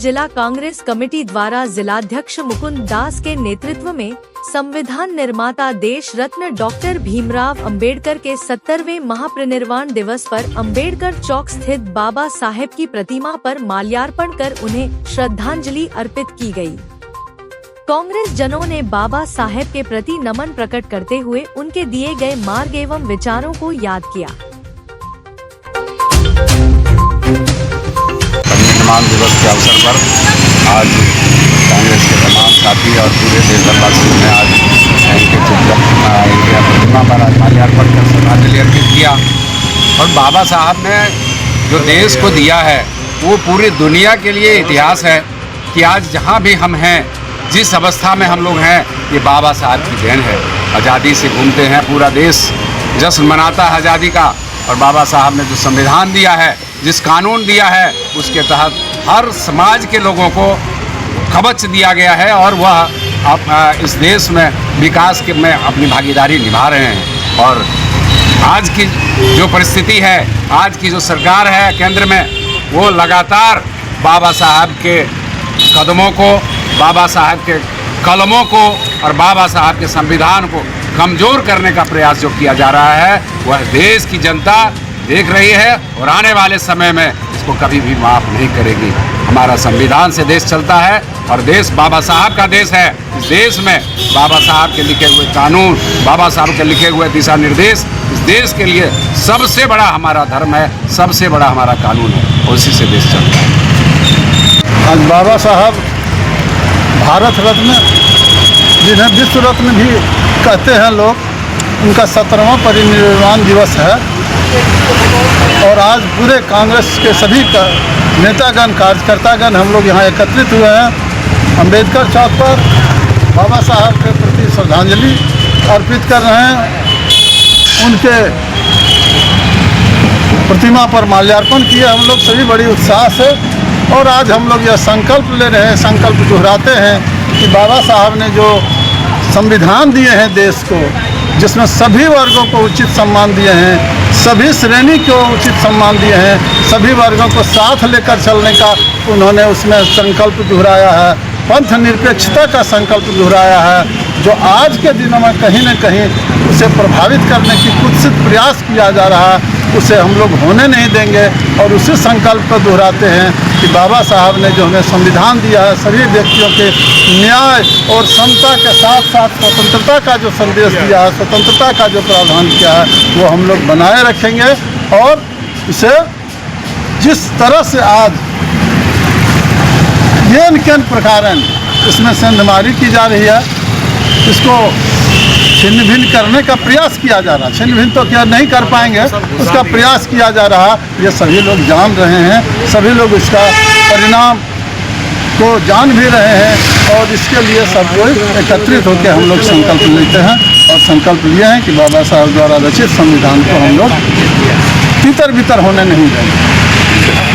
जिला कांग्रेस कमेटी द्वारा जिलाध्यक्ष मुकुंद दास के नेतृत्व में संविधान निर्माता देश रत्न डॉक्टर भीमराव अंबेडकर के 70वें महापरिनिर्वाण दिवस पर अंबेडकर चौक स्थित बाबा साहेब की प्रतिमा पर माल्यार्पण कर उन्हें श्रद्धांजलि अर्पित की गई। कांग्रेस जनों ने बाबा साहेब के प्रति नमन प्रकट करते हुए उनके दिए गए मार्ग एवं विचारों को याद किया। संविधान दिवस के अवसर पर आज कांग्रेस के तमाम साथी और पूरे देशवासियों ने आज इनके प्रतिमा पर आज माल्यार्पण कर श्रद्धांजलि अर्पित किया। और बाबा साहब ने जो देश को दिया है वो पूरी दुनिया के लिए इतिहास है कि आज जहाँ भी हम हैं, जिस अवस्था में हम लोग हैं, ये बाबा साहब की देन है। आज़ादी से घूमते हैं, पूरा देश जश्न मनाता है आज़ादी का। और बाबा साहब ने जो संविधान दिया है, जिस कानून दिया है, उसके तहत हर समाज के लोगों को कवच दिया गया है और वह इस देश में विकास के में अपनी भागीदारी निभा रहे हैं। और आज की जो परिस्थिति है, आज की जो सरकार है केंद्र में, वो लगातार बाबा साहब के कदमों को, बाबा साहब के कलमों को और बाबा साहब के संविधान को कमज़ोर करने का प्रयास जो किया जा रहा है, वह देश की जनता देख रही है और आने वाले समय में इसको कभी भी माफ़ नहीं करेगी। हमारा संविधान से देश चलता है और देश बाबा साहब का देश है। इस देश में बाबा साहब के लिखे हुए कानून, बाबा साहब के लिखे हुए दिशा निर्देश इस देश के लिए सबसे बड़ा हमारा धर्म है, सबसे बड़ा हमारा कानून है, उसी से देश चलता है। आज बाबा साहब भारत रत्न, जिन्हें विश्व रत्न भी कहते हैं लोग, उनका 70वां परिनिर्वाण दिवस है। और आज पूरे कांग्रेस के सभी नेतागण, कार्यकर्तागण हम लोग यहाँ एकत्रित हुए हैं। अंबेडकर चौक पर बाबा साहब के प्रति श्रद्धांजलि अर्पित कर रहे हैं। उनके प्रतिमा पर माल्यार्पण किए हम लोग सभी बड़ी उत्साह से। और आज हम लोग यह संकल्प ले रहे हैं, संकल्प दोहराते हैं कि बाबा साहब ने जो संविधान दिए हैं देश को, जिसमें सभी वर्गों को उचित सम्मान दिए हैं, सभी श्रेणी को उचित सम्मान दिए हैं, सभी वर्गों को साथ लेकर चलने का उन्होंने उसमें संकल्प दोहराया है। पंथ निरपेक्षता का संकल्प दोहराया है, जो आज के दिनों में कहीं न कहीं उसे प्रभावित करने की कुत्सित प्रयास किया जा रहा है, उसे हम लोग होने नहीं देंगे। और उसी संकल्प को दोहराते हैं कि बाबा साहब ने जो हमें संविधान दिया है, सभी व्यक्तियों के न्याय और समता के साथ साथ स्वतंत्रता का जो संदेश दिया है, स्वतंत्रता का जो प्रावधान किया है, वो हम लोग बनाए रखेंगे। और इसे जिस तरह से आज केन प्रकार इसमें सेंधमारी की जा रही है, इसको छिन्न भिन्न करने का प्रयास किया जा रहा है। छिन्न भिन्न तो क्या नहीं कर पाएंगे, उसका प्रयास किया जा रहा है। ये सभी लोग जान रहे हैं, सभी लोग इसका परिणाम को जान भी रहे हैं। और इसके लिए सब लोग एकत्रित होकर हम लोग संकल्प लेते हैं और संकल्प लिए हैं कि बाबा साहब द्वारा रचित संविधान को हम लोग तितर बितर होने नहीं देंगे।